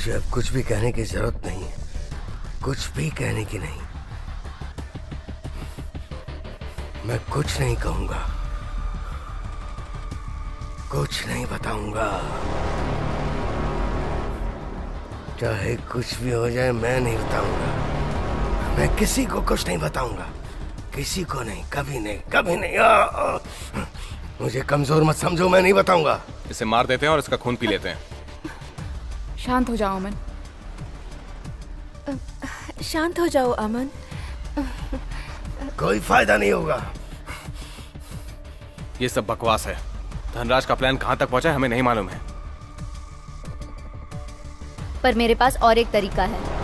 मुझे अब कुछ भी कहने की जरूरत नहीं है, कुछ भी कहने की नहीं। मैं कुछ नहीं कहूंगा, कुछ नहीं बताऊंगा। चाहे कुछ भी हो जाए मैं नहीं बताऊंगा। मैं किसी को कुछ नहीं बताऊंगा, किसी को नहीं, कभी नहीं, कभी नहीं। मुझे कमजोर मत समझो, मैं नहीं बताऊंगा। इसे मार देते हैं और इसका खून पी लेते हैं। शांत हो जाओ अमन। शांत हो जाओ अमन। कोई फायदा नहीं होगा। ये सब बकवास है। धनराज का प्लान कहां तक पहुंचा है हमें नहीं मालूम है। पर मेरे पास और एक तरीका है।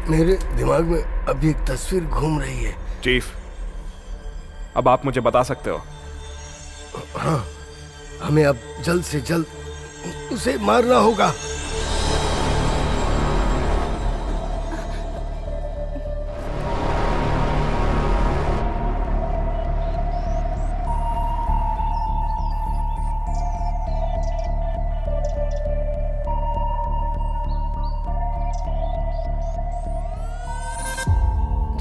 मेरे दिमाग में अभी एक तस्वीर घूम रही है। चीफ, अब आप मुझे बता सकते हो? हाँ, हमें अब जल्द से जल्द उसे मारना होगा।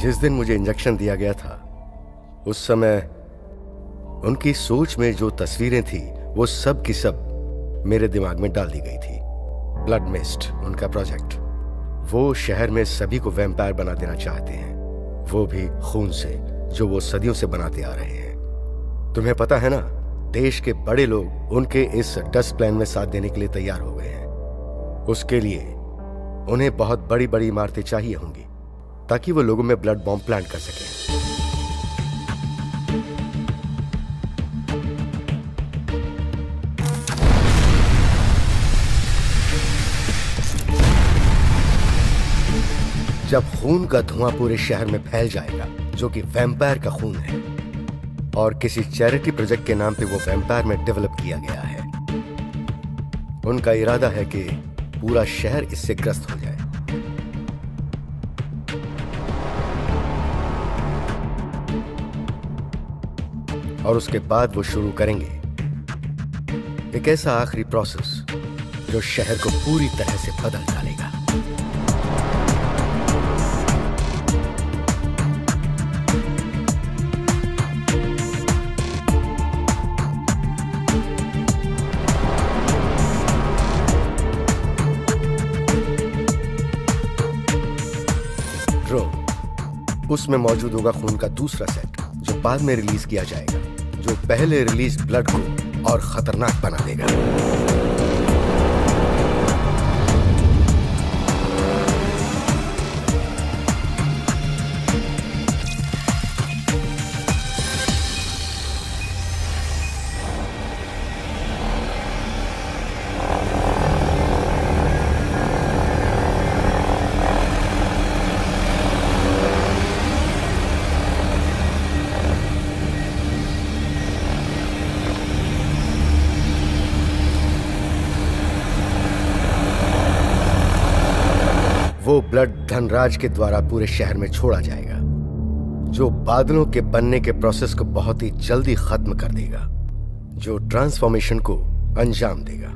जिस दिन मुझे इंजेक्शन दिया गया था उस समय उनकी सोच में जो तस्वीरें थी वो सब की सब मेरे दिमाग में डाल दी गई थी। ब्लड मिस्ट उनका प्रोजेक्ट, वो शहर में सभी को वैम्पायर बना देना चाहते हैं, वो भी खून से, जो वो सदियों से बनाते आ रहे हैं। तुम्हें पता है ना, देश के बड़े लोग उनके इस डस्ट प्लान में साथ देने के लिए तैयार हो गए हैं। उसके लिए उन्हें बहुत बड़ी बड़ी इमारतें चाहिए होंगी ताकि वो लोगों में ब्लड बॉम्ब प्लांट कर सके। जब खून का धुआं पूरे शहर में फैल जाएगा, जो कि वैम्पायर का खून है और किसी चैरिटी प्रोजेक्ट के नाम पे वो वैम्पायर में डेवलप किया गया है, उनका इरादा है कि पूरा शहर इससे ग्रस्त हो जाए। और उसके बाद वो शुरू करेंगे एक ऐसा आखिरी प्रोसेस जो शहर को पूरी तरह से बदल डालेगा। ड्रोन, उसमें मौजूद होगा खून का दूसरा सेट जो बाद में रिलीज किया जाएगा, जो पहले रिलीज ब्लड को और खतरनाक बना देगा। वो ब्लड धनराज के द्वारा पूरे शहर में छोड़ा जाएगा जो बादलों के बनने के प्रोसेस को बहुत ही जल्दी खत्म कर देगा, जो ट्रांसफॉर्मेशन को अंजाम देगा।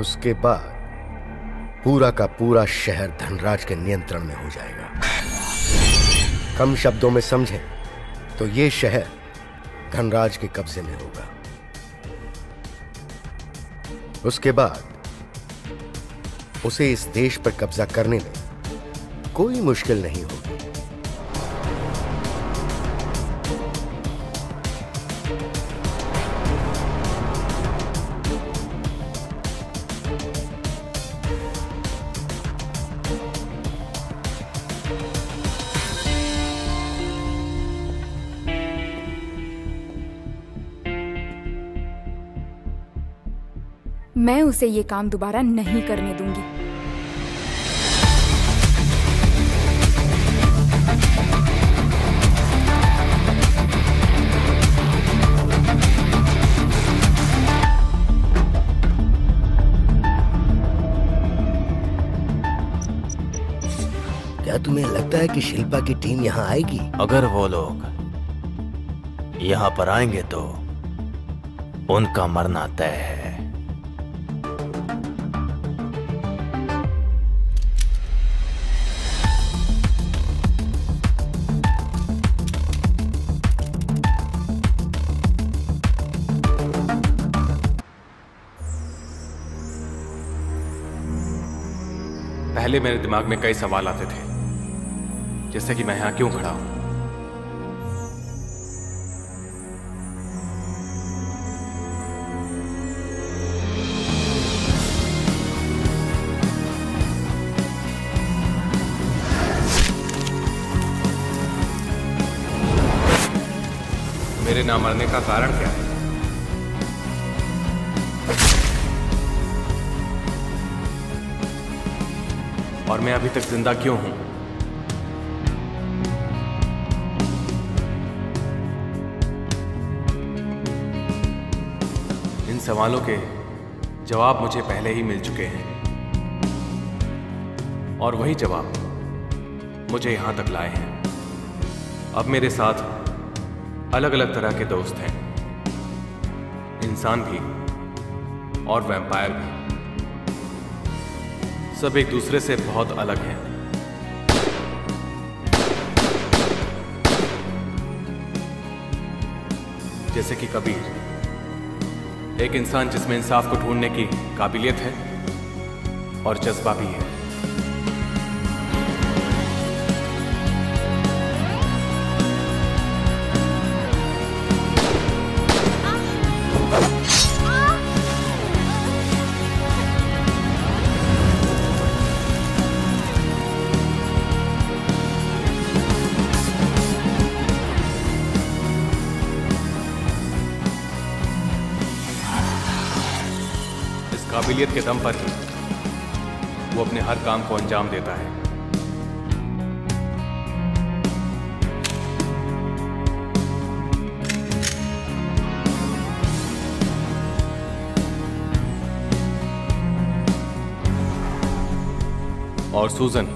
उसके बाद पूरा का पूरा शहर धनराज के नियंत्रण में हो जाएगा। कम शब्दों में समझें तो यह शहर धनराज के कब्जे में होगा। उसके बाद उसे इस देश पर कब्जा करने में कोई मुश्किल नहीं होगी। मैं उसे ये काम दोबारा नहीं करने दूंगी। क्या तुम्हें लगता है कि शिल्पा की टीम यहाँ आएगी? अगर वो लोग यहाँ पर आएंगे तो उनका मरना तय है। पहले मेरे दिमाग में कई सवाल आते थे, जैसे कि मैं यहां क्यों खड़ा हूं, मेरे ना मरने का कारण क्या है, और मैं अभी तक जिंदा क्यों हूं? इन सवालों के जवाब मुझे पहले ही मिल चुके हैं, और वही जवाब मुझे यहां तक लाए हैं। अब मेरे साथ अलग अलग तरह के दोस्त हैं, इंसान भी और वैम्पायर भी। सब एक दूसरे से बहुत अलग हैं। जैसे कि कबीर, एक इंसान जिसमें इंसाफ को ढूंढने की काबिलियत है और जज्बा भी है। काबिलियत के दम पर ही वो अपने हर काम को अंजाम देता है। और सूजन,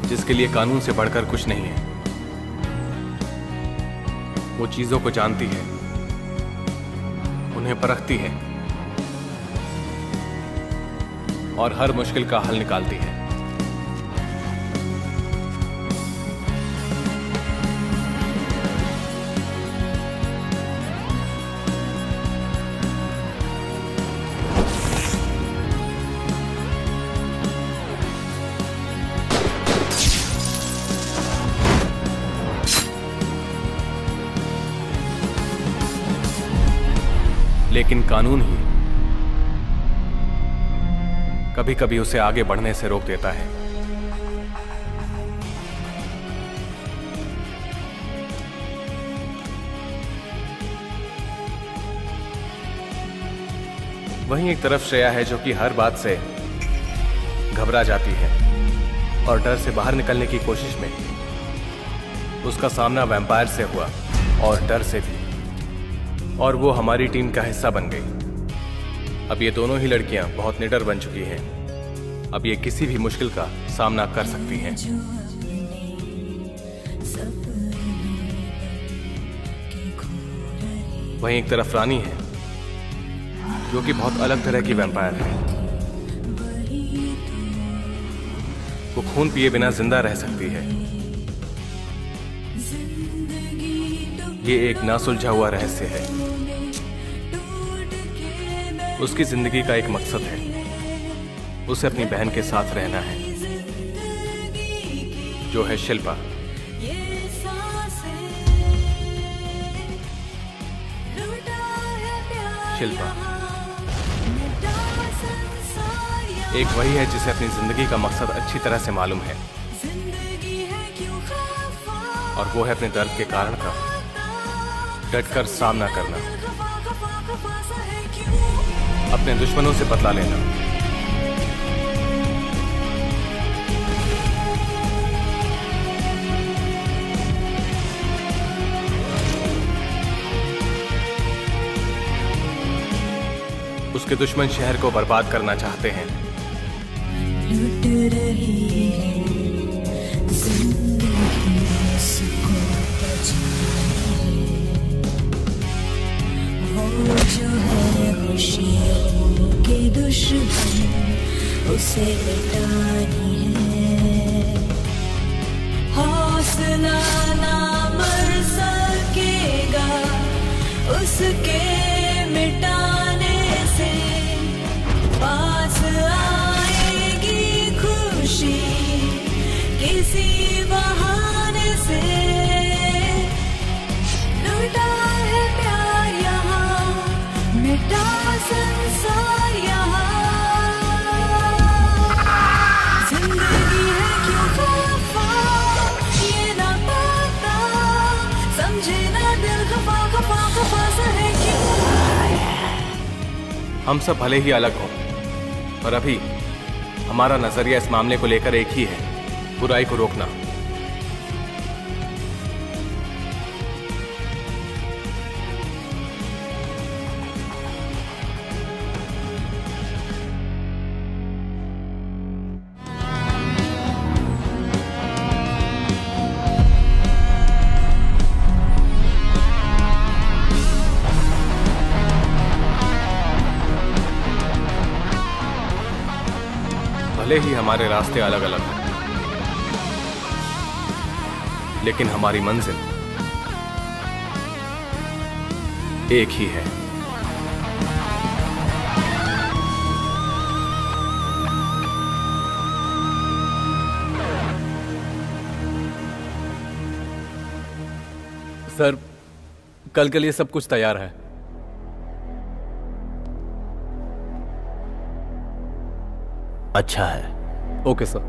जिसके लिए कानून से बढ़कर कुछ नहीं है, वो चीजों को जानती है, उन्हें परखती है और हर मुश्किल का हल निकालती है। लेकिन कानून ही कभी कभी उसे आगे बढ़ने से रोक देता है। वहीं एक तरफ श्रेया है जो कि हर बात से घबरा जाती है और डर से बाहर निकलने की कोशिश में उसका सामना वैम्पायर से हुआ और डर से भी, और वो हमारी टीम का हिस्सा बन गई। अब ये दोनों ही लड़कियां बहुत निडर बन चुकी हैं अब ये किसी भी मुश्किल का सामना कर सकती हैं। वहीं एक तरफ रानी है जो कि बहुत अलग तरह की वैम्पायर है। वो खून पिए बिना जिंदा रह सकती है। ये एक ना सुलझा हुआ रहस्य है। उसकी जिंदगी का एक मकसद है, उसे अपनी बहन के साथ रहना है, जो है शिल्पा। शिल्पा एक वही है जिसे अपनी जिंदगी का मकसद अच्छी तरह से मालूम है, और वो है अपने दर्द के कारण का डटकर सामना करना, अपने दुश्मनों से बदला लेना। उसके दुश्मन शहर को बर्बाद करना चाहते हैं। लुट रही है जिंदगी उसको बचाए, वो जो है खुशियों के दुश्मन उसे मिटानी है। हौसला ना मर सकेगा उसके मिटाने से, पास आएगी खुशी किसी बहाने से। लुटा है प्यार यहाँ, मिटा संसार यहाँ। जिंदगी है क्यों खफा, ये ना पता, समझे ना दिल खफा खफा खफा सा है क्यों। हम सब भले ही अलग हों, पर अभी हमारा नजरिया इस मामले को लेकर एक ही है, बुराई को रोकना। भले ही हमारे रास्ते अलग अलग हैं, लेकिन हमारी मंजिल एक ही है। सर, कल के लिए सब कुछ तैयार है। अच्छा है। Okay sir.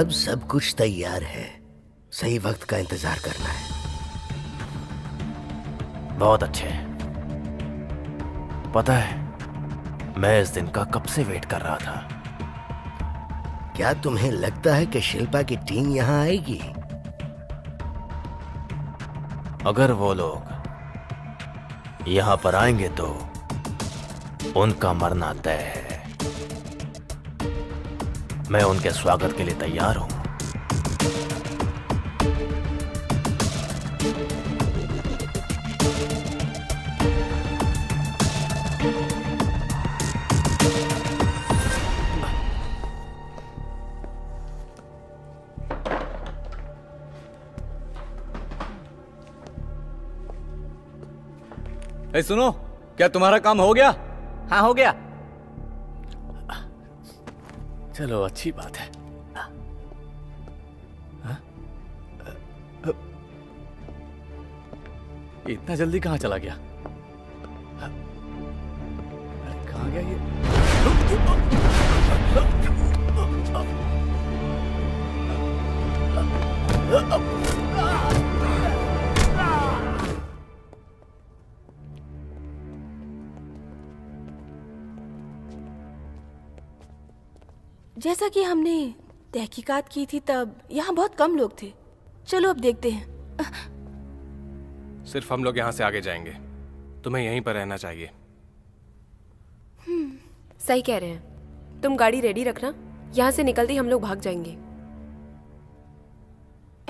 अब सब कुछ तैयार है, सही वक्त का इंतजार करना है। बहुत अच्छे। पता है, मैं इस दिन का कब से वेट कर रहा था। क्या तुम्हें लगता है कि शिल्पा की टीम यहां आएगी? अगर वो लोग यहां पर आएंगे तो उनका मरना तय है। मैं उनके स्वागत के लिए तैयार हूं। ए सुनो, क्या तुम्हारा काम हो गया? हाँ हो गया। चलो अच्छी बात है। इतना जल्दी कहाँ चला गया? अरे कहाँ गया ये? जैसा कि हमने तहकीकात की थी तब यहाँ बहुत कम लोग थे। चलो अब देखते हैं। सिर्फ हम लोग यहाँ से आगे जाएंगे। तुम्हें यहीं पर रहना चाहिए। सही कह रहे हैं। तुम गाड़ी रेडी रखना, यहाँ से निकलते ही हम लोग भाग जाएंगे।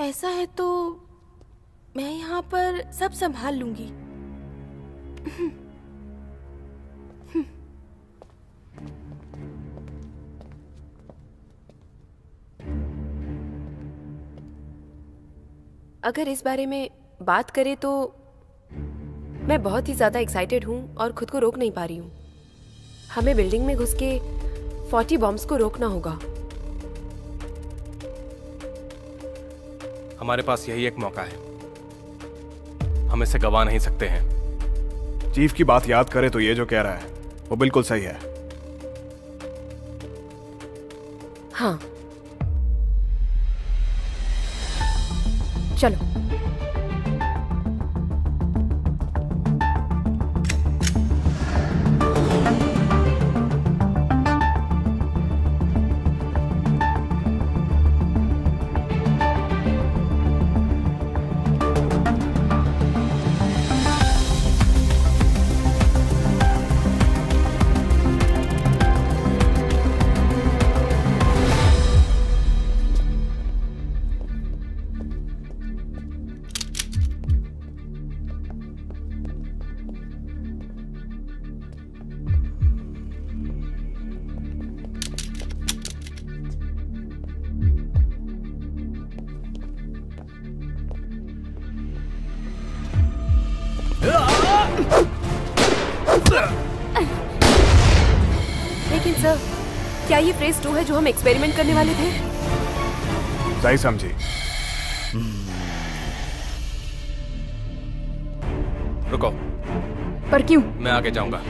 ऐसा है तो मैं यहाँ पर सब संभाल लूंगी। अगर इस बारे में बात करें तो मैं बहुत ही ज़्यादा एक्साइटेड हूँ और खुद को रोक नहीं पा रही हूँ। हमें बिल्डिंग में घुस के 40 बॉम्ब्स को रोकना होगा। हमारे पास यही एक मौका है, हम इसे गवा नहीं सकते हैं। चीफ की बात याद करे तो ये जो कह रहा है वो बिल्कुल सही है। हाँ चलो। लेकिन सर, क्या ये फेज 2 है जो हम एक्सपेरिमेंट करने वाले थे? सही समझी। रुको। पर क्यों? मैं आगे जाऊंगा।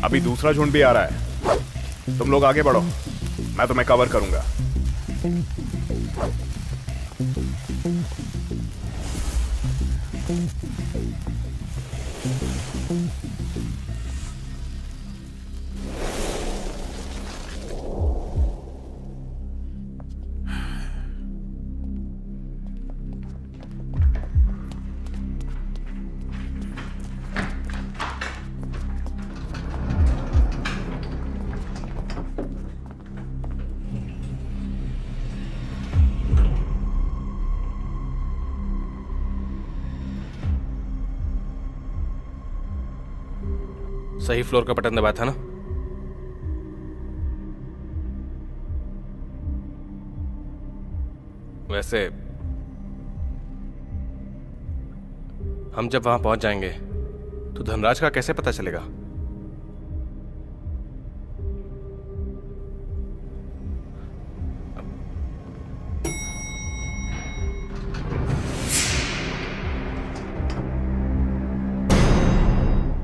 अभी दूसरा झुंड भी आ रहा है, तुम लोग आगे बढ़ो, मैं तुम्हें कवर करूंगा। सही फ्लोर का बटन दबाया था ना? वैसे हम जब वहां पहुंच जाएंगे तो धनराज का कैसे पता चलेगा?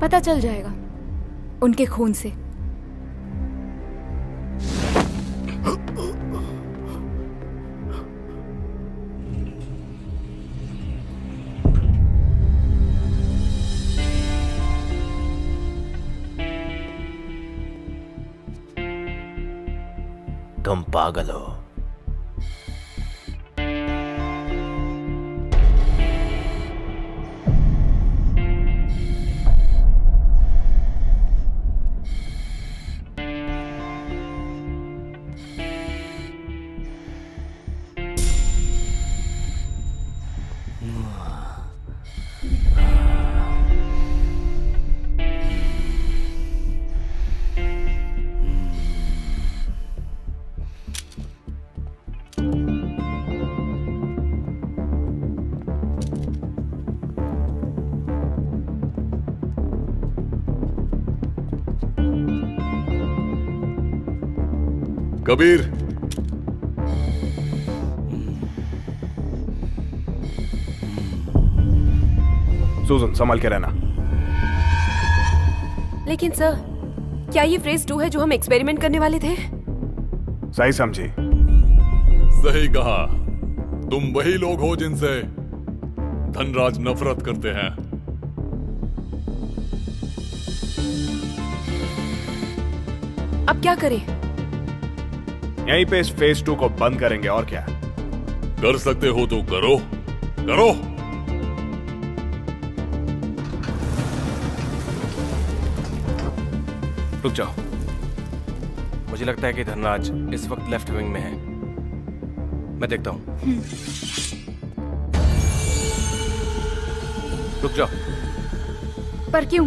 पता चल जाएगा उनके खून से। तुम पागल हो। कबीर, सुजन संभल के रहना। लेकिन सर, क्या ये फेज 2 है जो हम एक्सपेरिमेंट करने वाले थे? सही समझी। सही कहा। तुम वही लोग हो जिनसे धनराज नफरत करते हैं। अब क्या करें? यहीं पे इस फेज 2 को बंद करेंगे, और क्या। कर सकते हो तो करो, करो। रुक जाओ, मुझे लगता है कि धनराज इस वक्त लेफ्ट विंग में है। मैं देखता हूं। रुक जाओ। पर क्यों?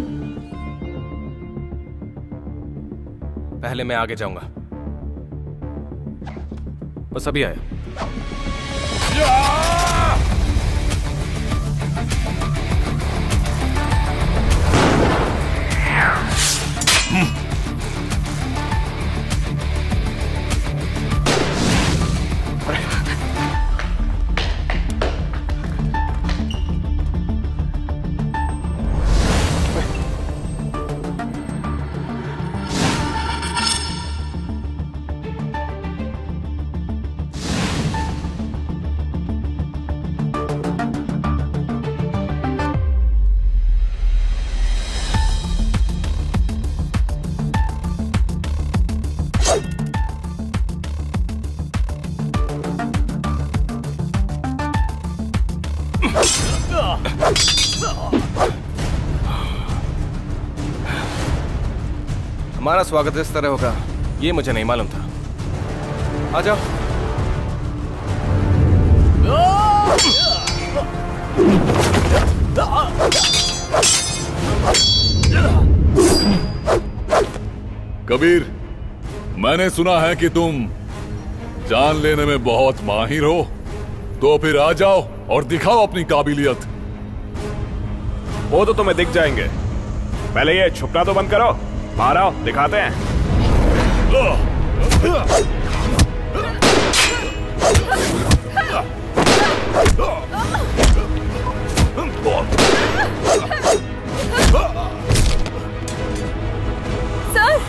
पहले मैं आगे जाऊंगा। बस अभी आया। हमारा स्वागत इस तरह होगा ये मुझे नहीं मालूम था। आ जाओ। कबीर, मैंने सुना है कि तुम जान लेने में बहुत माहिर हो, तो फिर आ जाओ और दिखाओ अपनी काबिलियत। वो तो तुम्हें दिख जाएंगे। पहले ये छुपना तो बंद करो। बाहर आओ, दिखाते हैं। सर,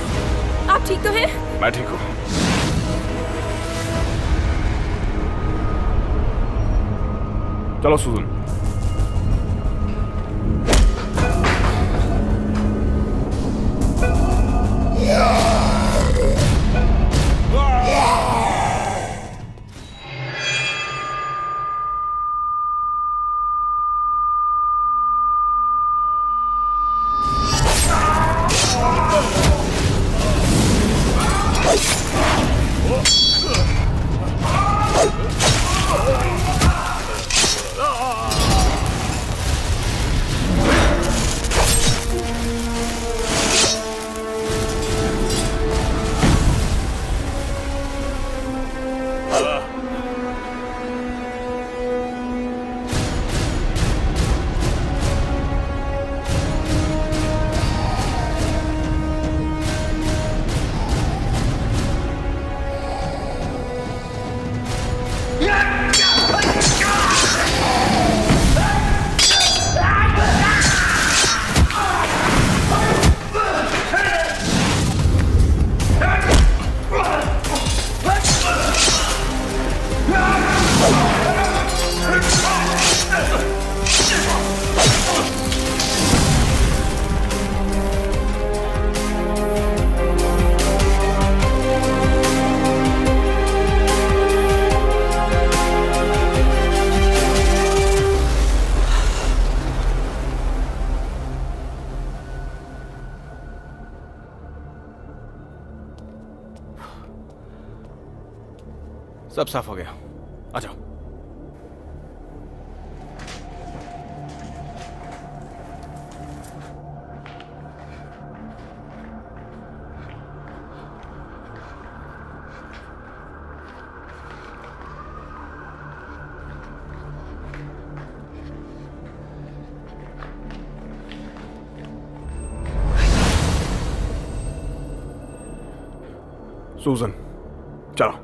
आप ठीक तो हैं? मैं ठीक हूँ। चलो सुजन। सब साफ हो गया, आ जाओ। सूजन, चलो।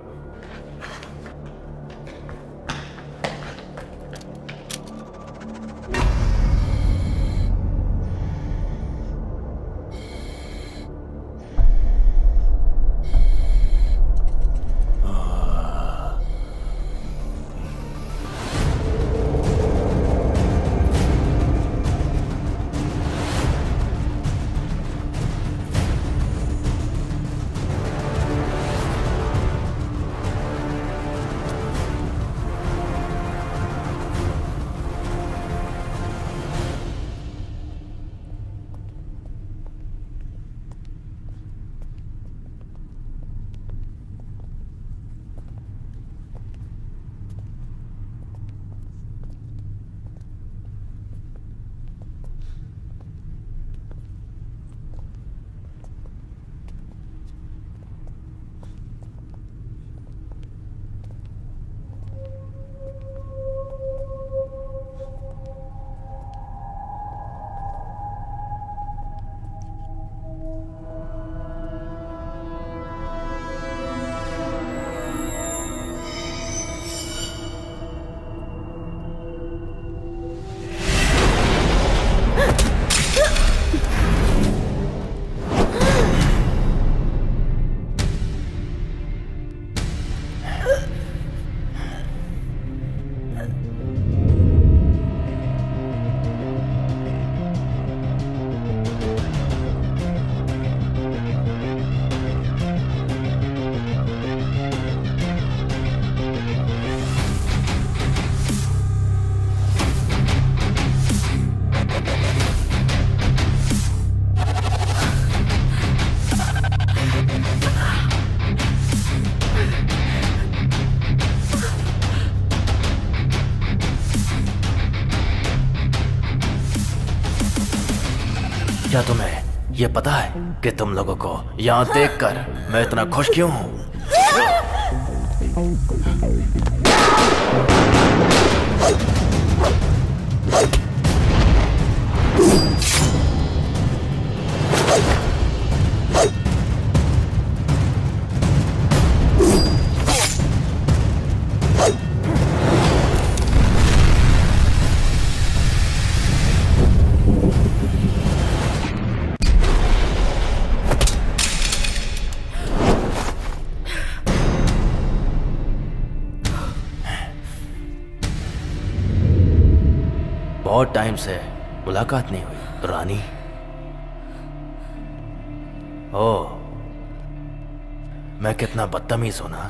क्या तुम्हें ये पता है कि तुम लोगों को यहाँ देखकर मैं इतना खुश क्यों हूँ? बहुत टाइम से मुलाकात नहीं हुई रानी। ओह, मैं कितना बदतमीज हूं ना।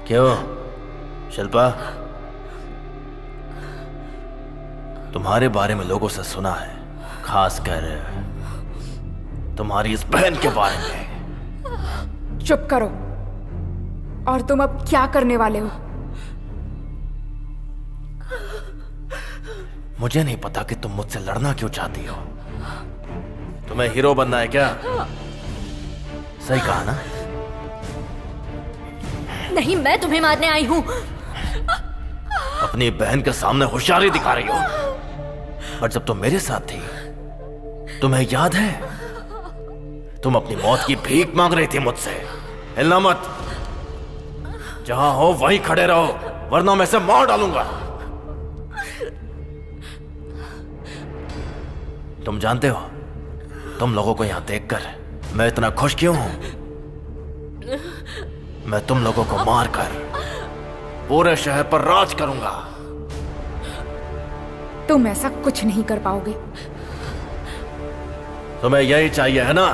क्यों शिल्पा, तुम्हारे बारे में लोगों से सुना है, खासकर तुम्हारी इस बहन के बारे में। चुप करो। और तुम अब क्या करने वाले हो? मुझे नहीं पता कि तुम मुझसे लड़ना क्यों चाहती हो। तुम्हें हीरो बनना है क्या? सही कहा ना? नहीं, मैं तुम्हें मारने आई हूं। अपनी बहन के सामने होशियारी दिखा रही हो, पर जब तुम मेरे साथ थी, तुम्हें याद है, तुम अपनी मौत की भीख मांग रही थी मुझसे। हिलना मत, जहां हो वहीं खड़े रहो, वरना मैं इसे मार डालूंगा। तुम जानते हो, तुम लोगों को यहां देखकर मैं इतना खुश क्यों हूं? मैं तुम लोगों को मारकर पूरे शहर पर राज करूंगा। तुम ऐसा कुछ नहीं कर पाओगे। तुम्हें यही चाहिए है ना?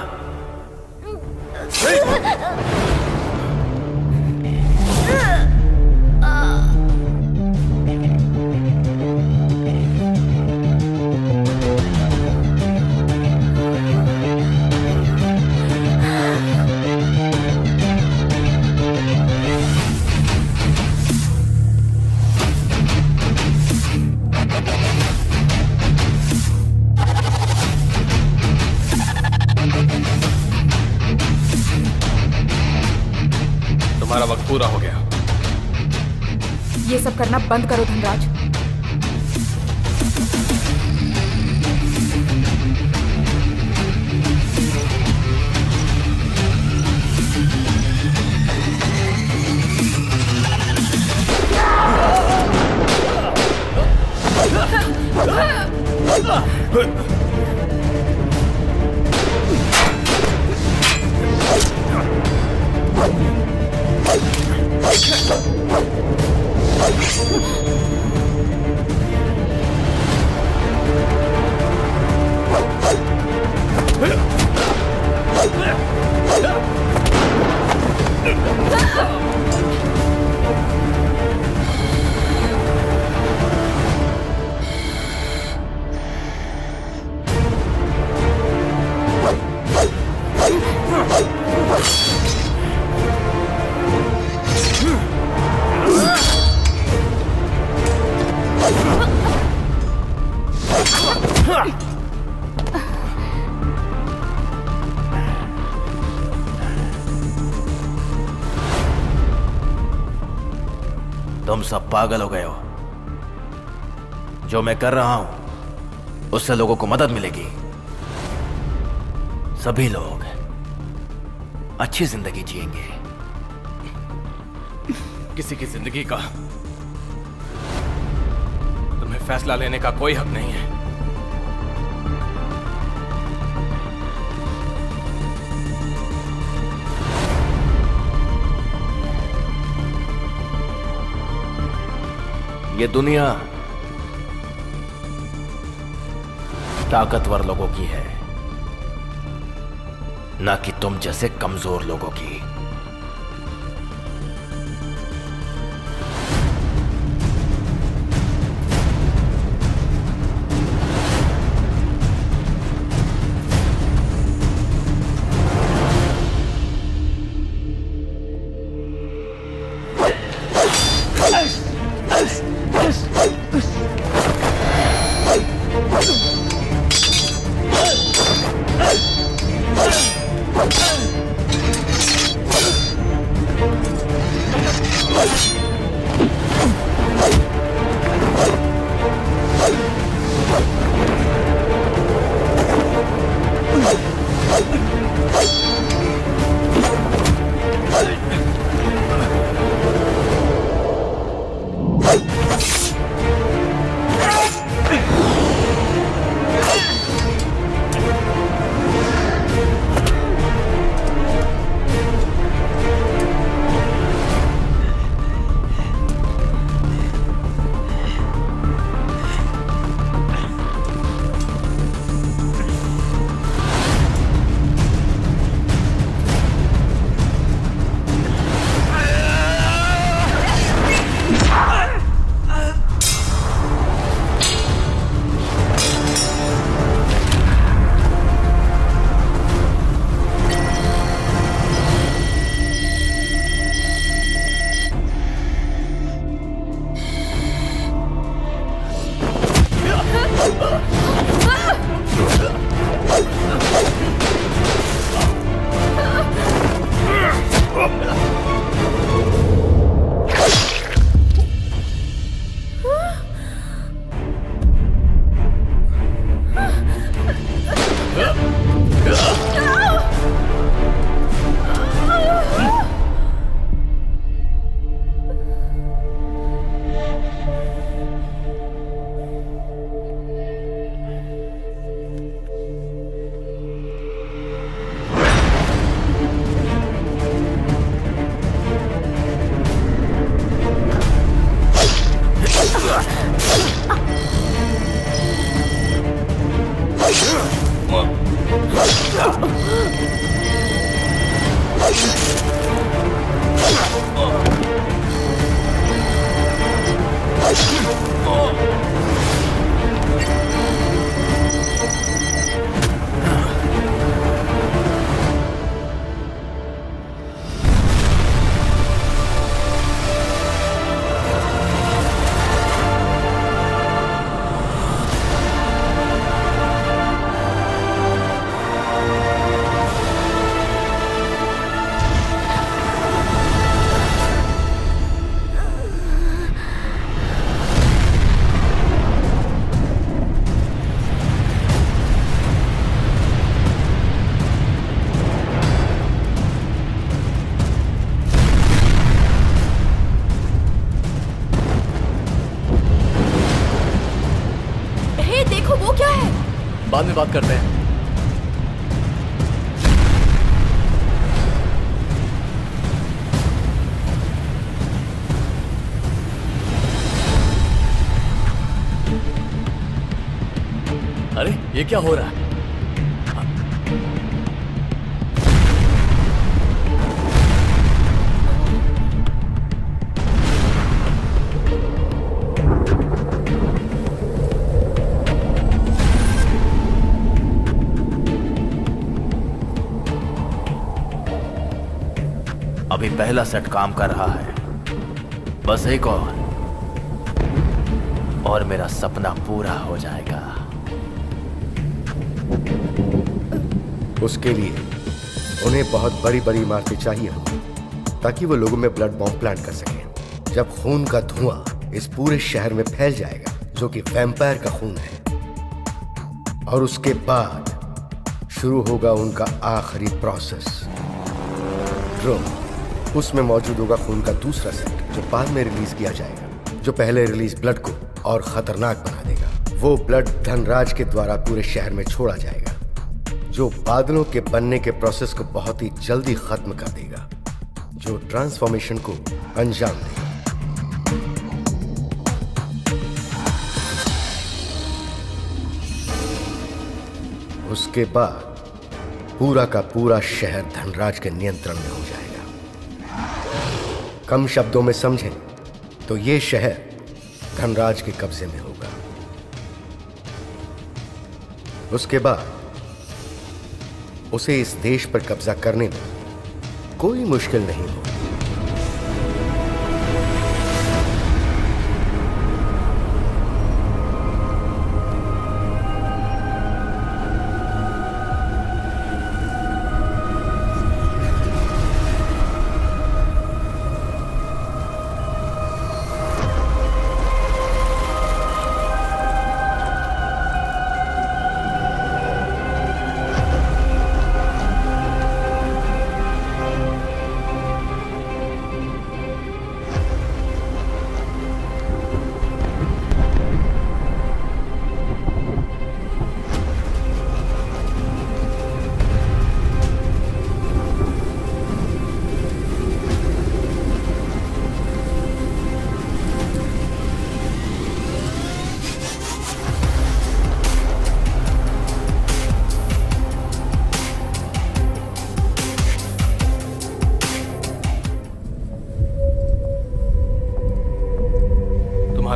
तुम्हारा वक्त पूरा हो गया। ये सब करना बंद करो धनराज। तुम सब पागल हो गए हो। जो मैं कर रहा हूं उससे लोगों को मदद मिलेगी। सभी लोग अच्छी जिंदगी जिएंगे। किसी की जिंदगी का तुम्हें फैसला लेने का कोई हक नहीं है। ये दुनिया ताकतवर लोगों की है, ना कि तुम जैसे कमजोर लोगों की। बाद में बात करते हैं। अरे ये क्या हो रहा है? अभी पहला सेट काम कर रहा है, बस एक और मेरा सपना पूरा हो जाएगा। उसके लिए उन्हें बहुत बड़ी बड़ी इमारतें चाहिए होंगी ताकि वो लोगों में ब्लड बॉम्ब प्लांट कर सकें। जब खून का धुआं इस पूरे शहर में फैल जाएगा, जो कि वैम्पायर का खून है, और उसके बाद शुरू होगा उनका आखिरी प्रोसेस, ड्रम। उसमें मौजूद होगा खून का दूसरा सेट, जो बाद में रिलीज किया जाएगा, जो पहले रिलीज ब्लड को और खतरनाक बना देगा। वो ब्लड धनराज के द्वारा पूरे शहर में छोड़ा जाएगा, जो बादलों के बनने के प्रोसेस को बहुत ही जल्दी खत्म कर देगा, जो ट्रांसफॉर्मेशन को अंजाम देगा। उसके बाद पूरा का पूरा शहर धनराज के नियंत्रण में हो जाएगा। कम शब्दों में समझें तो यह शहर धनराज के कब्जे में होगा। उसके बाद उसे इस देश पर कब्जा करने में कोई मुश्किल नहीं होगी।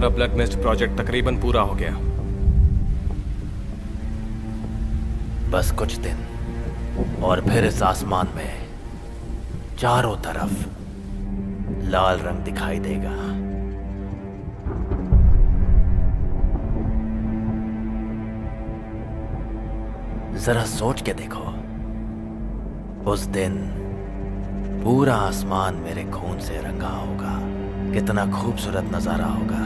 ब्लड मिस्ट प्रोजेक्ट तकरीबन पूरा हो गया। बस कुछ दिन और फिर इस आसमान में चारों तरफ लाल रंग दिखाई देगा। जरा सोच के देखो, उस दिन पूरा आसमान मेरे खून से रंगा होगा। कितना खूबसूरत नजारा होगा।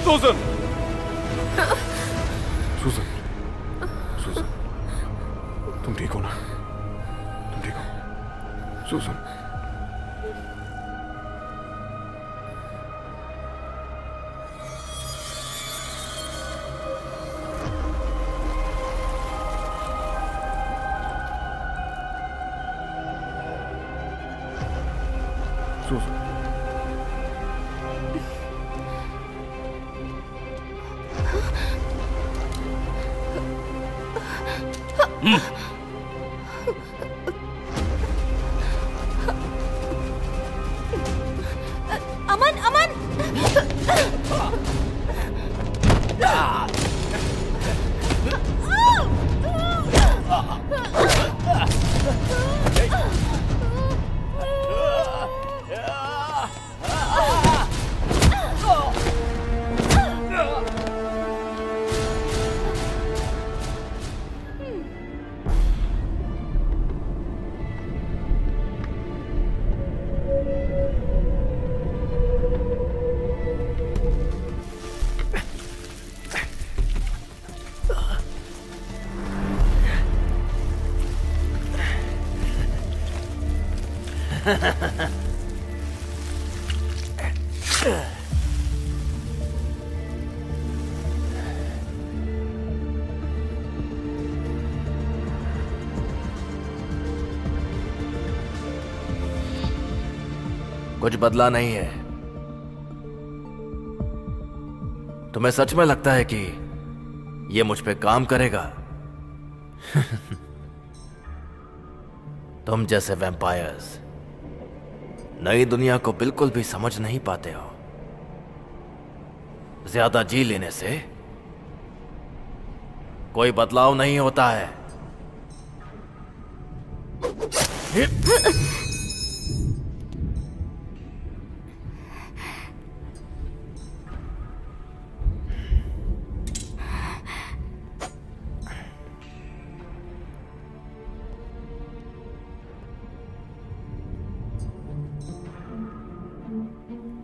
सुसन! सुसन! सुसन! तुम ठीक हो ना? तुम ठीक हो? सुसन! सुसन! अमन, अमन! कुछ बदला नहीं है। तुम्हें सच में लगता है कि ये मुझ पे काम करेगा? तुम जैसे वैम्पायर्स नई दुनिया को बिल्कुल भी समझ नहीं पाते हो। ज्यादा जी लेने से कोई बदलाव नहीं होता है।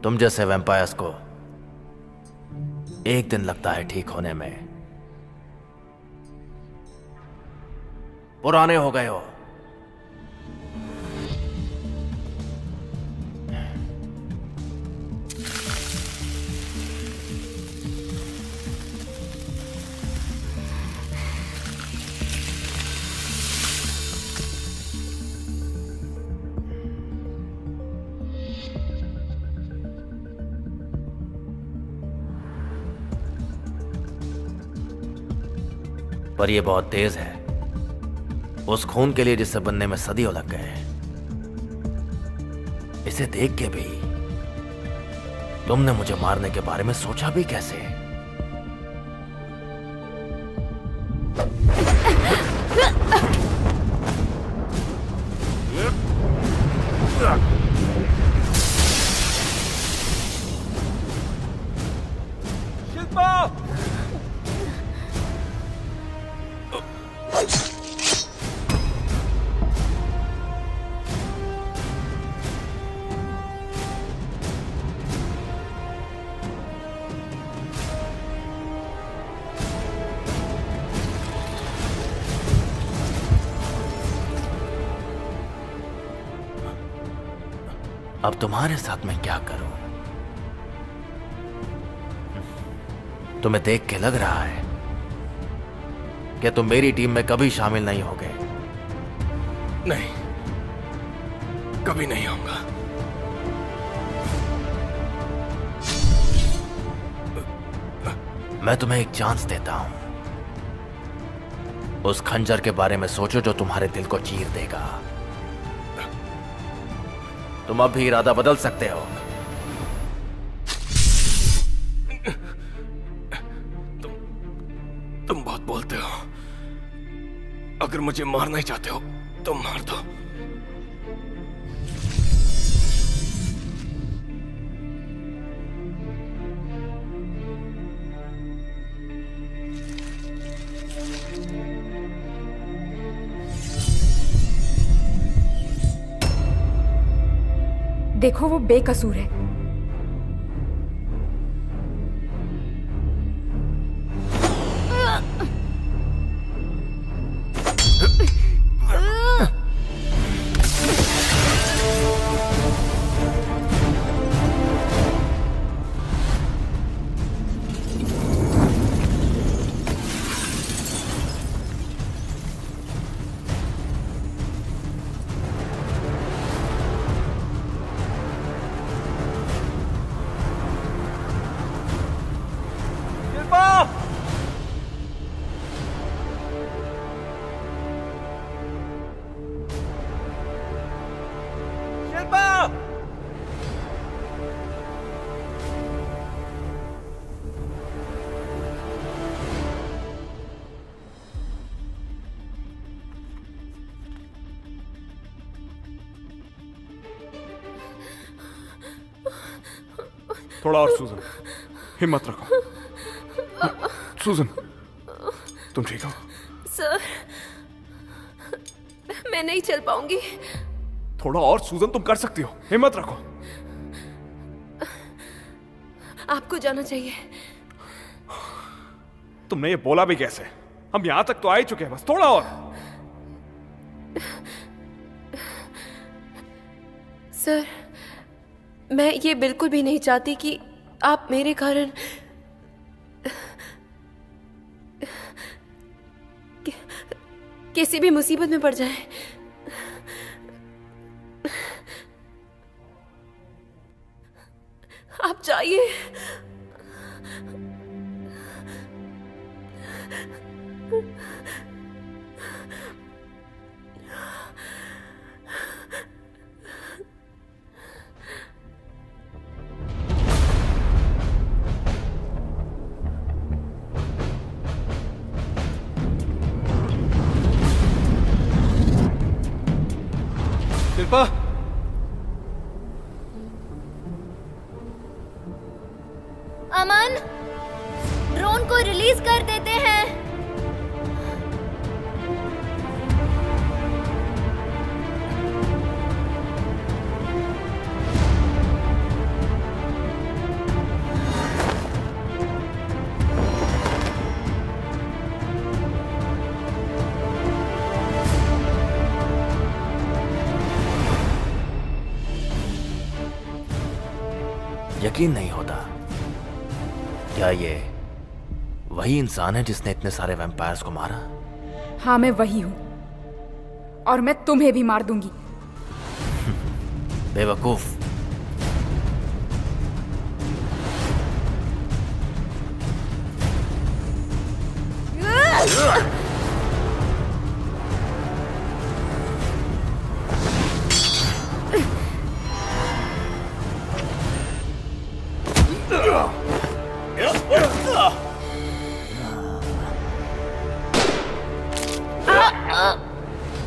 तुम जैसे वैम्पायर्स को एक दिन लगता है ठीक होने में। पुराने हो गए हो। पर यह बहुत तेज है, उस खून के लिए जिससे बनने में सदियों लग गए। इसे देख के भी तुमने मुझे मारने के बारे में सोचा भी कैसे? अब तुम्हारे साथ मैं क्या करूं? तुम्हें देख के लग रहा है कि तुम मेरी टीम में कभी शामिल नहीं होगे। नहीं, कभी नहीं होगा। मैं तुम्हें एक चांस देता हूं। उस खंजर के बारे में सोचो जो तुम्हारे दिल को चीर देगा। तुम अब भी इरादा बदल सकते हो। तुम बहुत बोलते हो। अगर मुझे मारना ही चाहते हो तो मार दो। देखो वो बेकसूर है। थोड़ा और सूजन, हिम्मत रखो। सूजन, तुम ठीक हो? सर, मैं नहीं चल पाऊंगी। थोड़ा और सूजन, तुम कर सकती हो, हिम्मत रखो। आपको जाना चाहिए। तुमने ये बोला भी कैसे? हम यहां तक तो आ ही चुके हैं, बस थोड़ा और। सर, मैं ये बिल्कुल भी नहीं चाहती कि आप मेरे कारण किसी भी मुसीबत में पड़ जाएं। आप जाइए। शिल्पा, अमन, ड्रोन को रिलीज कर देते हैं। यकीन नहीं होता। क्या ये वही इंसान है जिसने इतने सारे वैम्पायर्स को मारा? हाँ, मैं वही हूं और मैं तुम्हें भी मार दूंगी। बेवकूफ।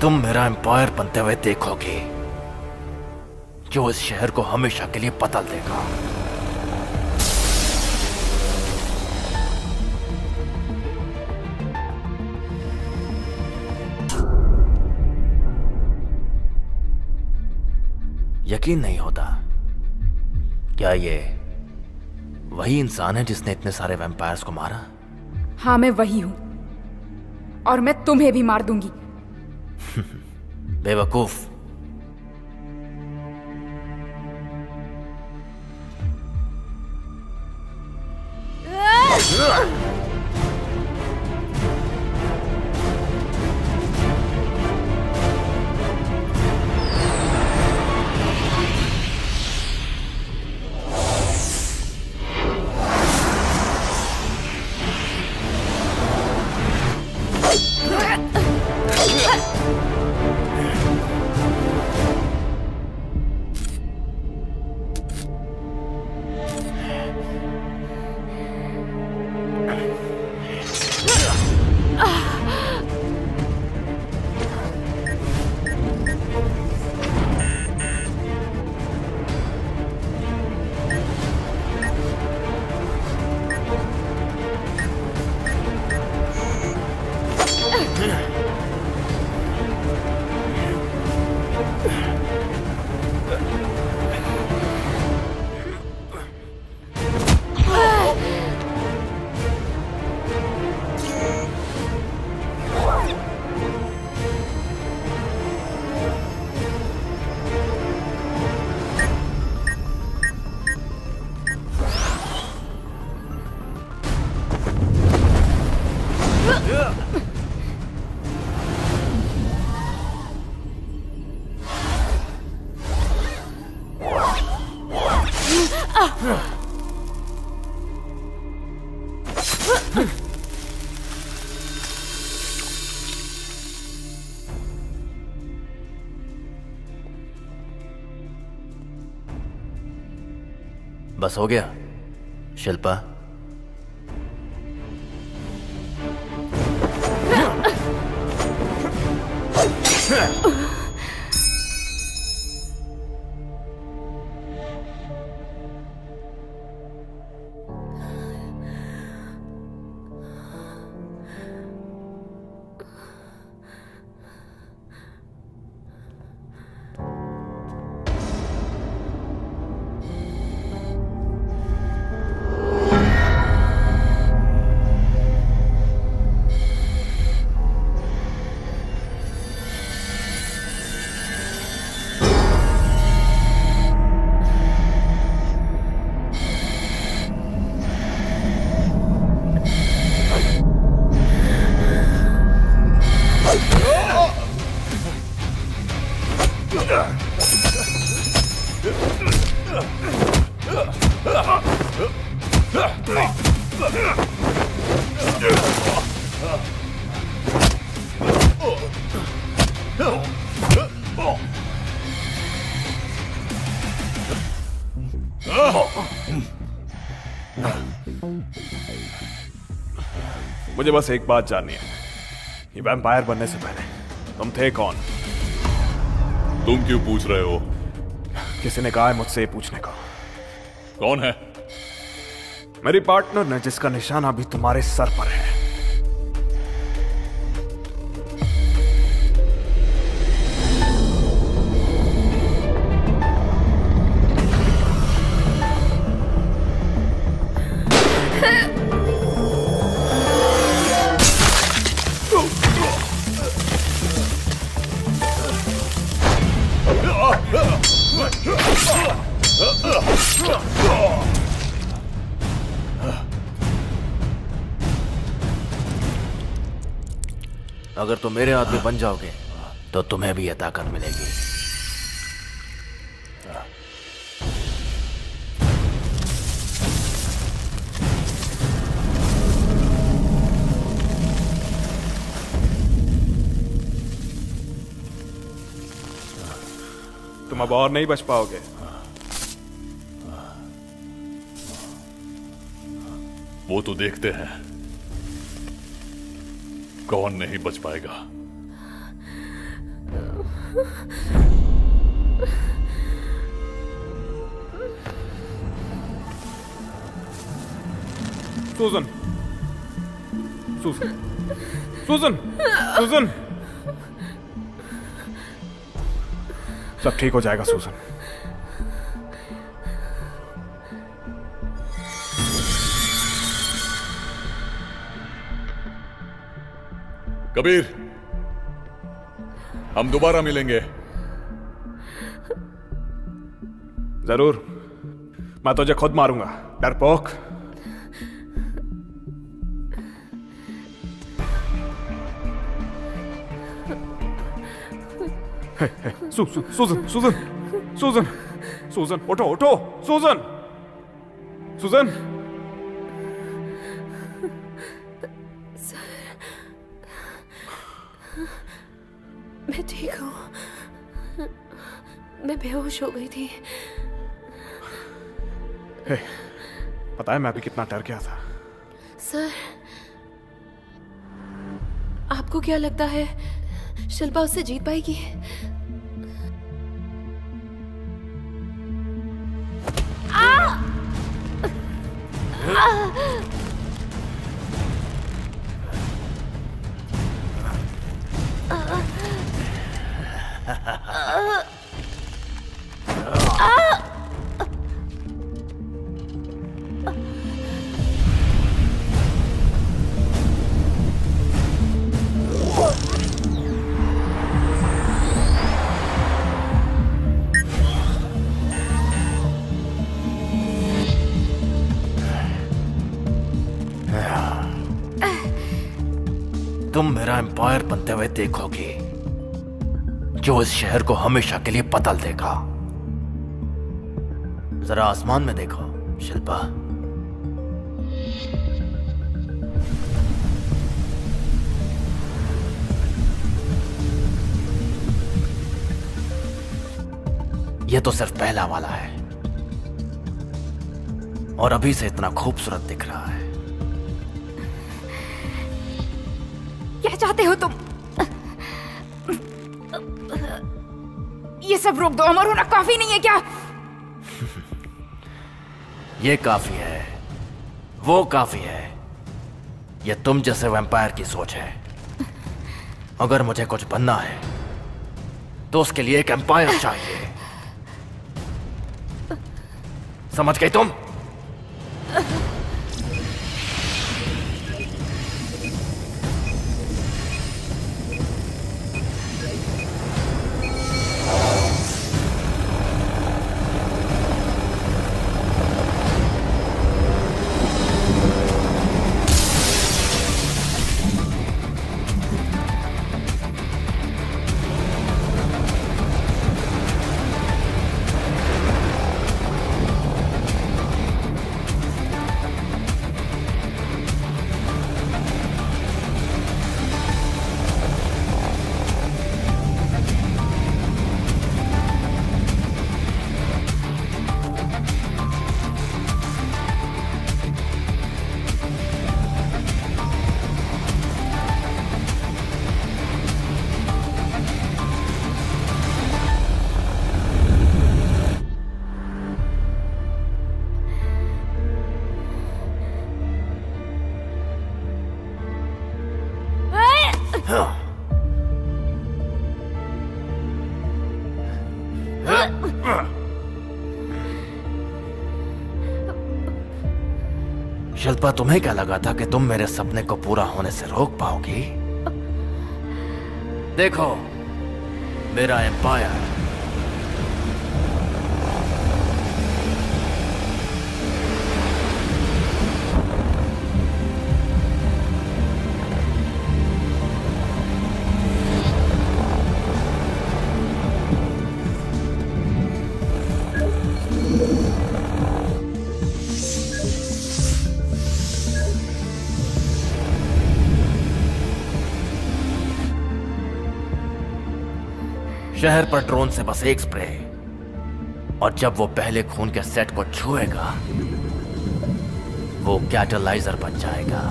तुम मेरा एम्पायर बनते हुए देखोगे, जो इस शहर को हमेशा के लिए बदल देगा। यकीन नहीं होता, क्या ये वही इंसान है जिसने इतने सारे वैम्पायर्स को मारा? हाँ, मैं वही हूं, और मैं तुम्हें भी मार दूंगी। बेवकूफ। बस हो गया शिल्पा? मुझे बस एक बात जाननी है, ये वैम्पायर बनने से पहले तुम थे कौन? तुम क्यों पूछ रहे हो? किसी ने कहा है मुझसे ये पूछने को। कौन है? मेरी पार्टनर ने, जिसका निशाना अभी तुम्हारे सर पर है। अगर तुम मेरे आदमी बन जाओगे तो तुम्हें भी यह ताकत मिलेगी। तुम अब और नहीं बच पाओगे। वो तो देखते हैं कौन नहीं बच पाएगा। सूजन, सूजन, सूजन, सूजन, सब ठीक हो जाएगा सूजन। कबीर, हम दोबारा मिलेंगे। जरूर, मैं तुझे खुद मारूंगा, डरपोक। सूजन, सूजन, सूजन, सूजन, सूजन, उठो, उठो, सूजन, सूजन। मैं ठीक हूँ। मैं बेहोश हो गई थी। हे, पता है मैं भी कितना डर गया था। सर, आपको क्या लगता है शिल्पा उससे जीत पाएगी? तुम मेरा एम्पायर बनते हुए देखोगी, जो इस शहर को हमेशा के लिए बदल देगा। जरा आसमान में देखो शिल्पा। यह तो सिर्फ पहला वाला है और अभी से इतना खूबसूरत दिख रहा है। क्या चाहते हो तुम? ये सब रोक दो, अमर होना काफी नहीं है क्या? ये काफी है, वो काफी है। ये तुम जैसे वैम्पायर की सोच है। अगर मुझे कुछ बनना है तो उसके लिए एक एम्पायर चाहिए। समझ गई तुम? शिल्पा, तुम्हें क्या लगा था कि तुम मेरे सपने को पूरा होने से रोक पाओगी? देखो मेरा एम्पायर। शहर पर ड्रोन से बस एक स्प्रे, और जब वो पहले खून के सेट को छुएगा वो कैटलाइजर बन जाएगा।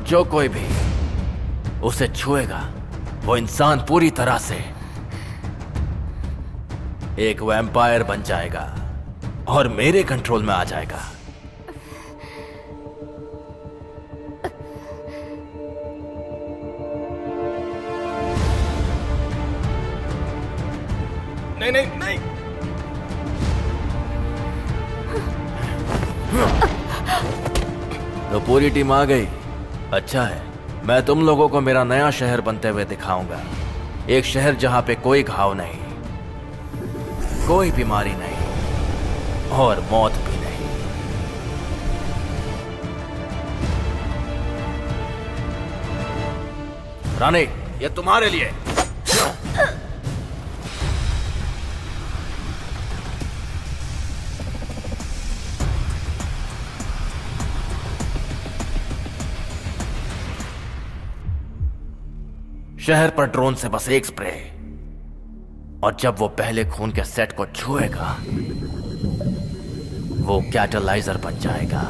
जो कोई भी उसे छुएगा वो इंसान पूरी तरह से एक वैम्पायर बन जाएगा और मेरे कंट्रोल में आ जाएगा। नहीं नहीं नहीं। तो पूरी टीम आ गई। अच्छा है, मैं तुम लोगों को मेरा नया शहर बनते हुए दिखाऊंगा। एक शहर जहां पे कोई घाव नहीं, कोई बीमारी नहीं और मौत भी नहीं। रानी, ये तुम्हारे लिए। शहर पर ड्रोन से बस एक स्प्रे, और जब वो पहले खून के सेट को छुएगा वो कैटलाइजर बन जाएगा।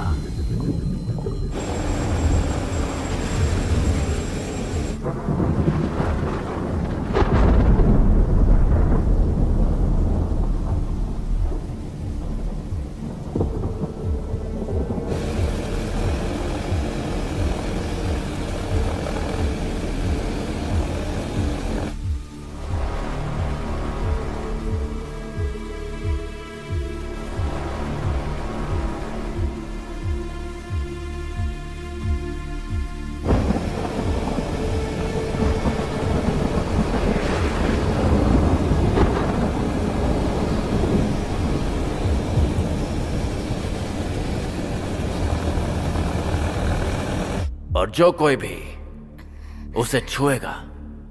और जो कोई भी उसे छुएगा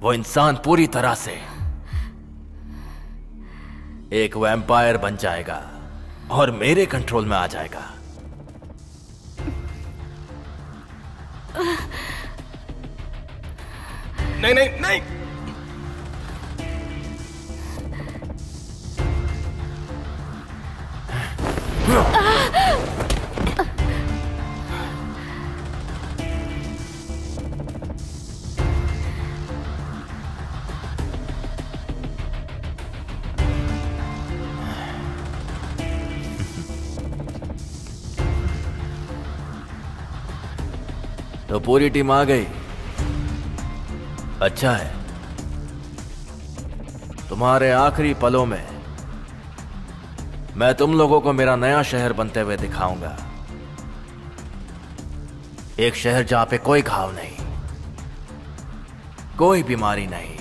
वो इंसान पूरी तरह से एक वैम्पायर बन जाएगा और मेरे कंट्रोल में आ जाएगा। नहीं नहीं नहीं। तो पूरी टीम आ गई। अच्छा है, तुम्हारे आखिरी पलों में मैं तुम लोगों को मेरा नया शहर बनते हुए दिखाऊंगा। एक शहर जहां पे कोई घाव नहीं, कोई बीमारी नहीं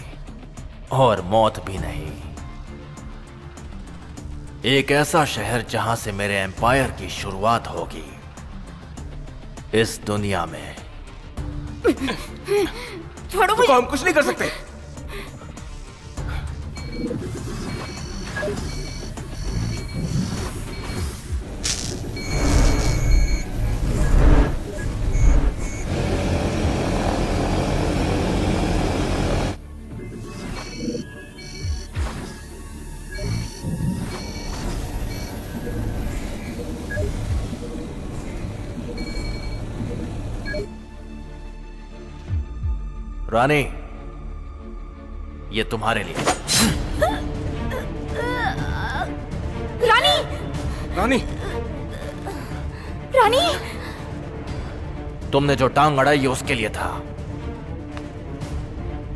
और मौत भी नहीं। एक ऐसा शहर जहां से मेरे एम्पायर की शुरुआत होगी इस दुनिया में। छोड़ो मुझे। हम कुछ नहीं कर सकते। रानी, ये तुम्हारे लिए। रानी! रानी! रानी! तुमने जो टांग अड़ाई ये उसके लिए था।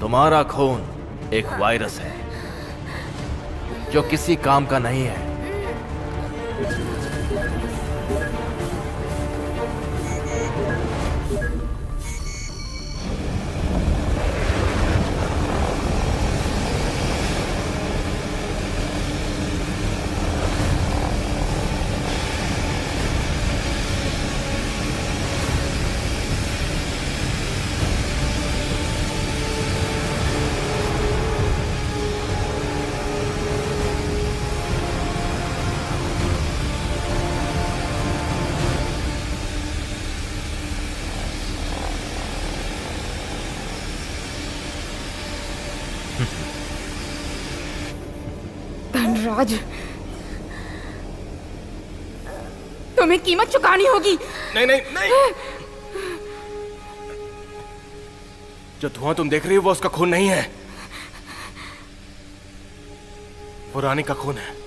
तुम्हारा खून एक वायरस है जो किसी काम का नहीं है। धनराज, तुम्हें कीमत चुकानी होगी। नहीं नहीं नहीं। जो धुआं तुम देख रही हो वो उसका खून नहीं है, वो रानी का खून है।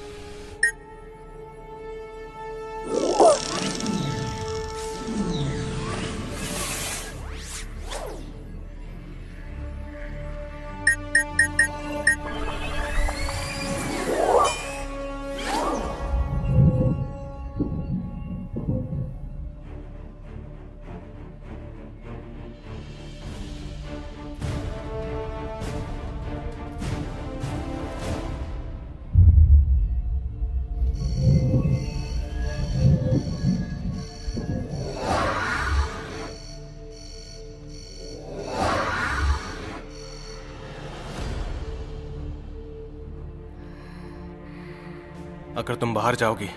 अगर तुम बाहर जाओगी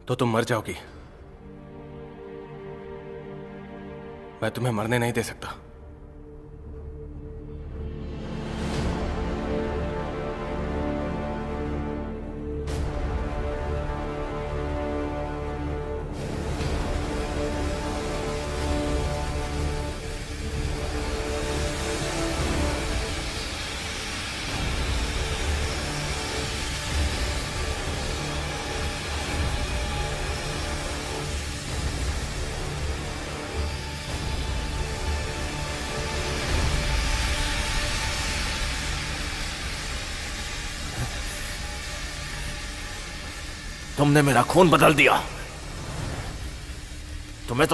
तो तुम मर जाओगी। मैं तुम्हें मरने नहीं दे सकता। तुमने मेरा खून बदल दिया। तुम्हें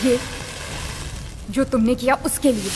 ये जो तुमने किया उसके लिए।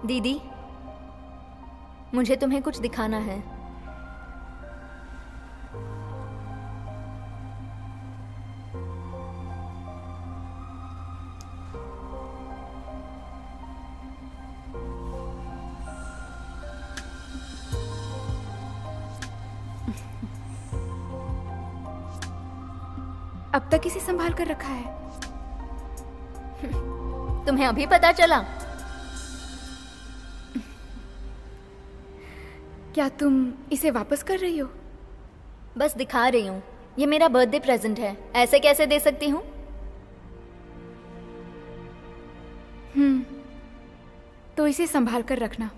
दीदी, मुझे तुम्हें कुछ दिखाना है। अब तक इसे संभाल कर रखा है। तुम्हें अभी पता चला? क्या तुम इसे वापस कर रही हो? बस दिखा रही हूँ। ये मेरा बर्थडे प्रेजेंट है, ऐसे कैसे दे सकती हूँ? तो इसे संभाल कर रखना।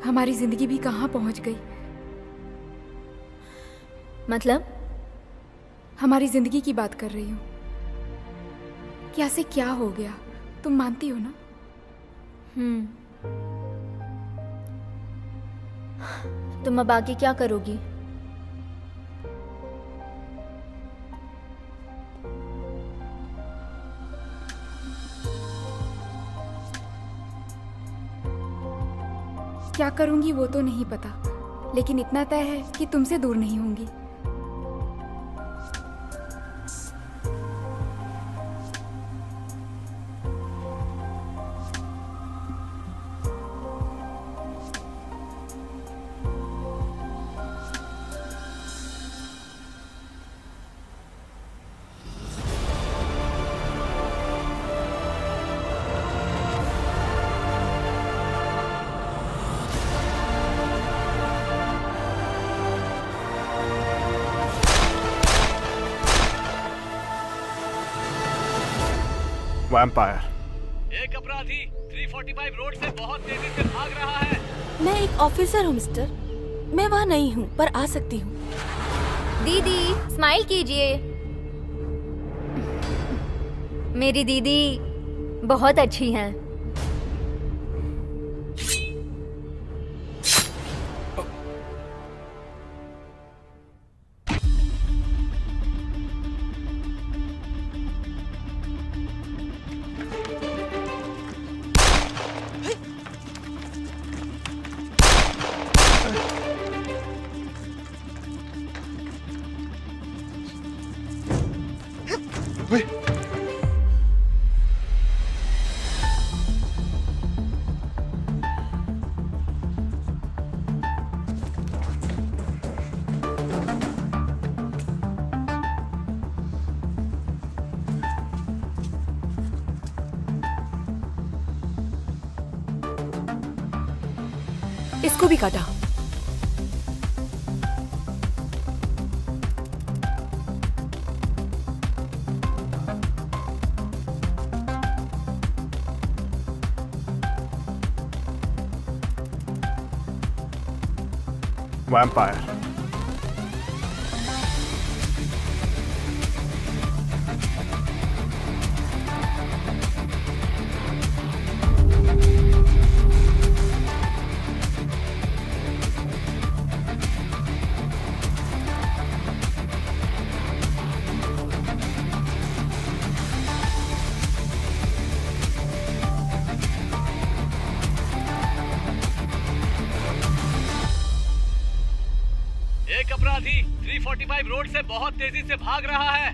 हमारी जिंदगी भी कहाँ पहुंच गई। मतलब? हमारी जिंदगी की बात कर रही हूँ। क्या से क्या हो गया, तुम मानती हो ना? तुम अब आगे क्या करोगी? क्या करूंगी वो तो नहीं पता, लेकिन इतना तय है कि तुमसे दूर नहीं होंगी। वैम्पायर। एक अपराधी 345 रोड से बहुत तेजी से भाग रहा है। मैं एक ऑफिसर हूँ मिस्टर, मैं वहाँ नहीं हूँ पर आ सकती हूँ। दीदी स्माइल कीजिए। मेरी दीदी बहुत अच्छी हैं। इसको भी काटा। वैम्पायर। एक अपराधी 345 रोड से बहुत तेजी से भाग रहा है।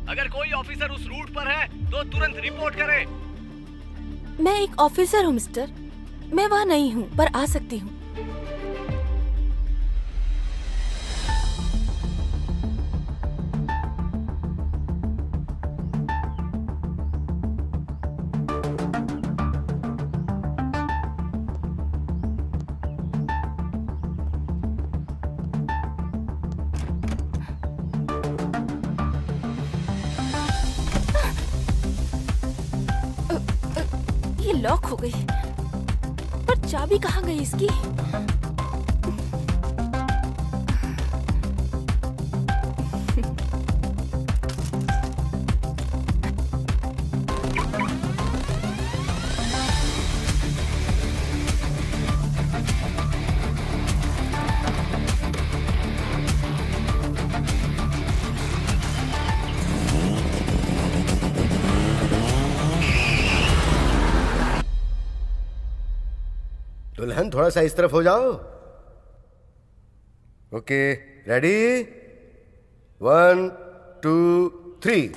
अगर कोई ऑफिसर उस रूट पर है तो तुरंत रिपोर्ट करे। मैं एक ऑफिसर हूँ मिस्टर, मैं वहाँ नहीं हूँ पर आ सकती हूँ। ये लॉक हो गई, पर चाबी कहाँ गई इसकी? दुल्हन थोड़ा सा इस तरफ हो जाओ। Okay, ready? 1 2 3।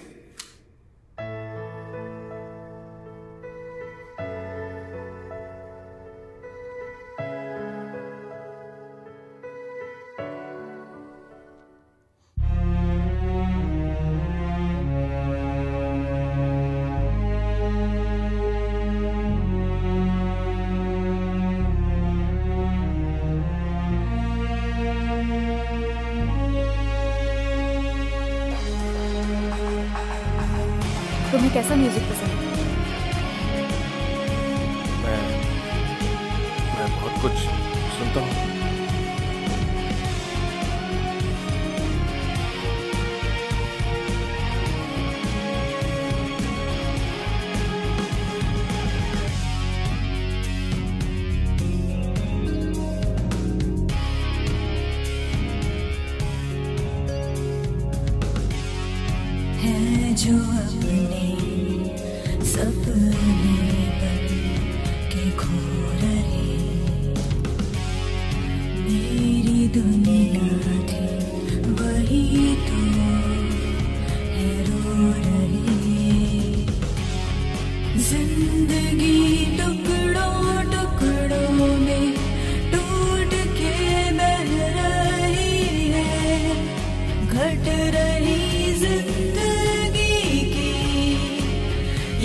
तुम्हें कैसा म्यूजिक पसंद है? मैं बहुत कुछ सुनता हूँ। है जो अपने सपने बन के खो रहे, मेरी दुनिया थी वही तो है रो रही। जिंदगी टुकड़ों टुकड़ों में टूट के बह रही है, घट रही जिंदगी की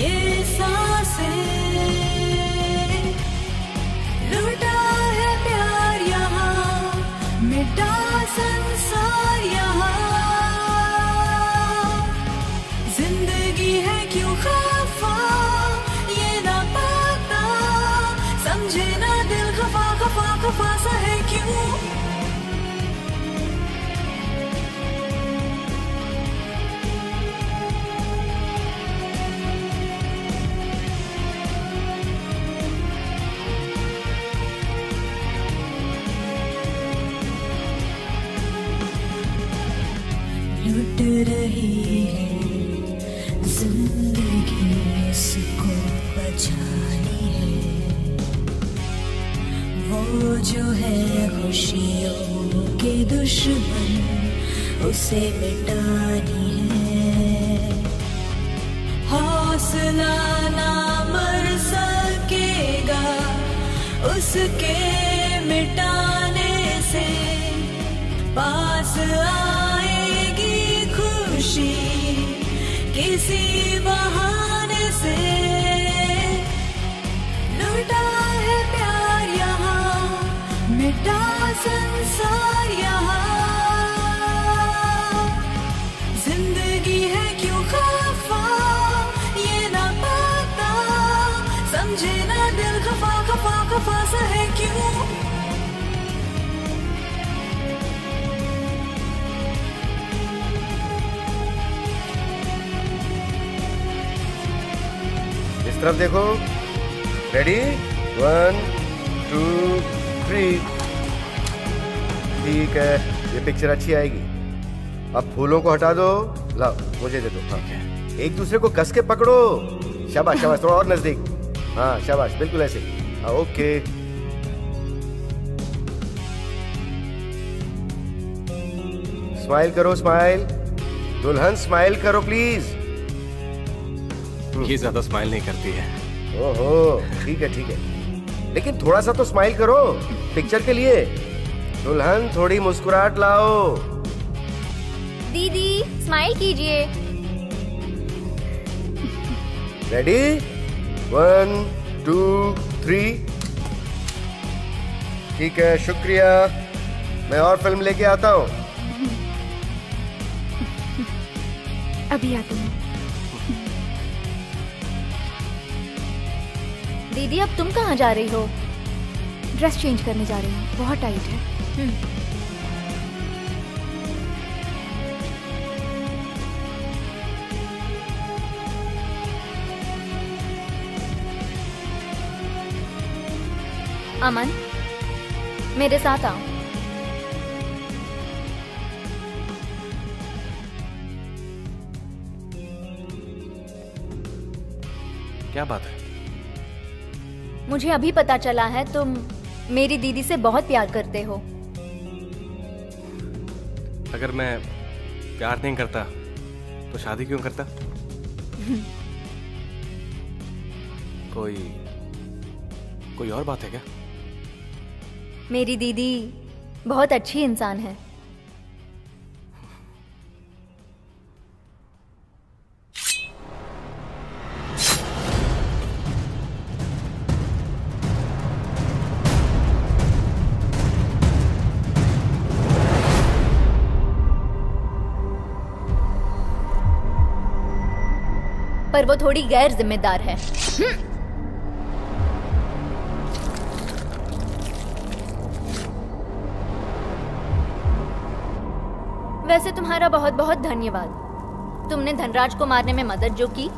ये सांसें। लूटा है प्यार यहाँ, मिटा संसार यहाँ। जिंदगी है क्यों खफा, ये ना पता, समझे ना दिल खफा खफा खफा सा है क्यों। लुट रही है जिंदगी, इसको बचानी है। वो जो है खुशियों के दुश्मन, उसे मिटानी है। हौसला ना मर सकेगा उसके मिटाने से, पास आएगी खुशी किसी बहाने से। लूटा है प्यार यहाँ, मिटा संसार यहाँ। जिंदगी है क्यों खफा, ये ना पता, समझे ना दिल खफा खफा खफा सा है क्यों। तरफ देखो। रेडी, 1 2 3। ठीक है, ये पिक्चर अच्छी आएगी। अब फूलों को हटा दो, लाओ मुझे दे दो। हाँ, एक दूसरे को कस के पकड़ो। शाबाश शाबाश, थोड़ा और नजदीक। हाँ शाबाश, बिल्कुल ऐसे। हाँ ओके। स्माइल करो, स्माइल। दुल्हन स्माइल करो प्लीज। ये ज्यादा स्माइल नहीं करती है। ओहो, ठीक है ठीक है, लेकिन थोड़ा सा तो स्माइल करो पिक्चर के लिए। दुल्हन थोड़ी मुस्कुराहट लाओ। दीदी स्माइल कीजिए। रेडी, 1 2 3। ठीक है, शुक्रिया। मैं और फिल्म लेके आता हूँ। अभी आती हूँ। दीदी अब तुम कहाँ जा रही हो? ड्रेस चेंज करने जा रही हूँ, बहुत टाइट है। अमन, मेरे साथ आओ। क्या बात है? मुझे अभी पता चला है तुम मेरी दीदी से बहुत प्यार करते हो। अगर मैं प्यार नहीं करता तो शादी क्यों करता? कोई और बात है क्या? मेरी दीदी बहुत अच्छी इंसान है। पर पर वो थोड़ी गैर जिम्मेदार है। वैसे तुम्हारा बहुत बहुत धन्यवाद। तुमने धनराज को मारने में मदद जो की।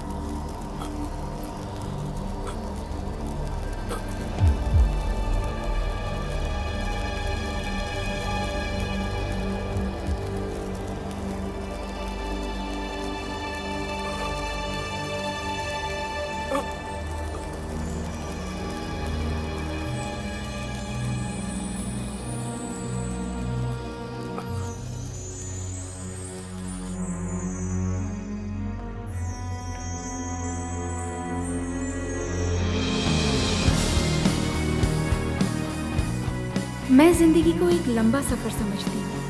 मैं जिंदगी को एक लंबा सफर समझती हूँ,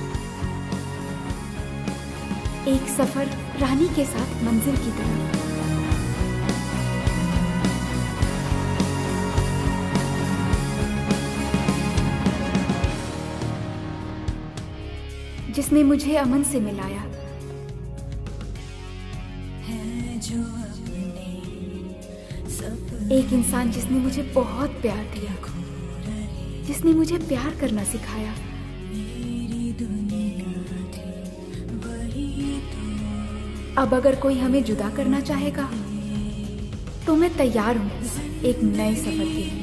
एक सफर रानी के साथ मंजिल की तरफ। जिसने मुझे अमन से मिलाया, एक इंसान जिसने मुझे बहुत प्यार दिया, जिसने मुझे प्यार करना सिखाया। अब अगर कोई हमें जुदा करना चाहेगा तो मैं तैयार हूँ एक नए सफर के लिए।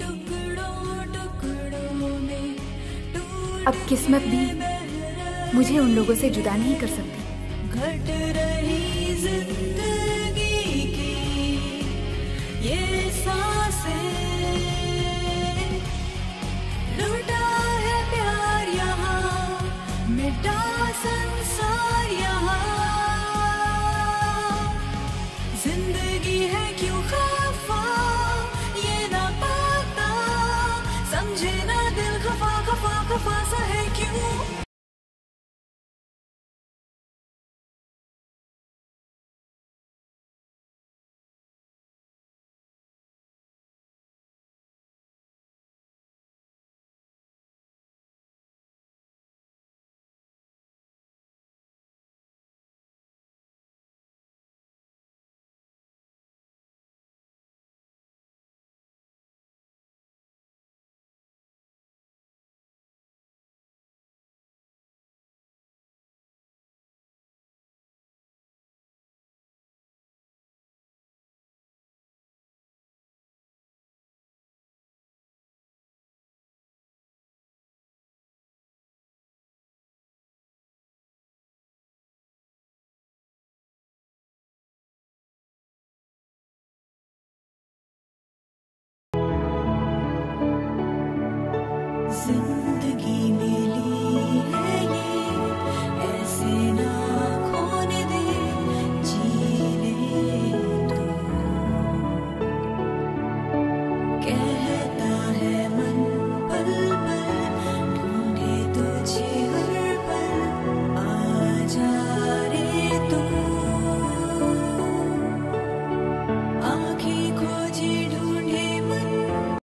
अब किस्मत भी मुझे उन लोगों से जुदा नहीं कर सकती। घट रही जिंदगी की ये सांसें, लूटा है प्यार यहाँ, मिटा संसार यहाँ। जिंदगी है क्यों खफा, ये ना पता, समझे ना दिल खफा खफा खफा सा है क्यों।